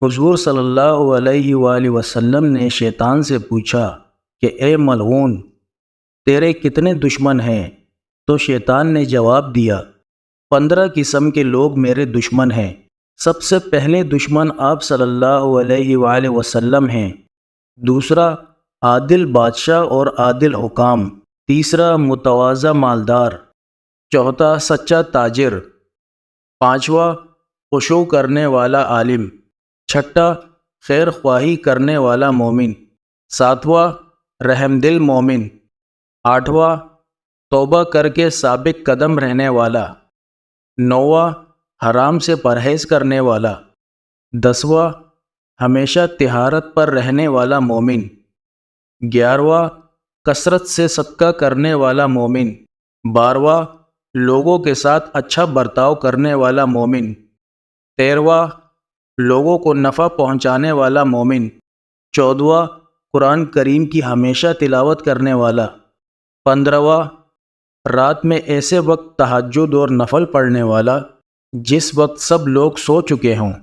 حضور صلی اللہ علیہ وآلہ وسلم نے شیطان سے پوچھا کہ اے ملعون، تیرے کتنے دشمن ہیں؟ تو شیطان نے جواب دیا، 15 قسم کے لوگ میرے دشمن ہیں۔ سب سے پہلے دشمن آپ صلی اللہ علیہ وآلہ وسلم ہیں، دوسرا عادل بادشاہ اور عادل حکام، تیسرا متواضع مالدار، چوتھا سچا تاجر، پانچواں خشوع کرنے والا عالم، چھٹا خیر خواہی کرنے والا مومن، ساتواں رحم دل مومن، آٹھواں توبہ کر کے ثابت قدم رہنے والا، نوواں حرام سے پرہیز کرنے والا، دسواں ہمیشہ طہارت پر رہنے والا مومن، گیارہواں کثرت سے صدقہ کرنے والا مومن، بارہواں لوگوں کے ساتھ اچھا برتاؤ کرنے والا مومن، تیرہواں لوگوں کو نفع پہنچانے والا مومن، چودہواں قرآن کریم کی ہمیشہ تلاوت کرنے والا، 15واں رات میں ایسے وقت تہجد اور نفل پڑھنے والا جس وقت سب لوگ سو چکے ہوں۔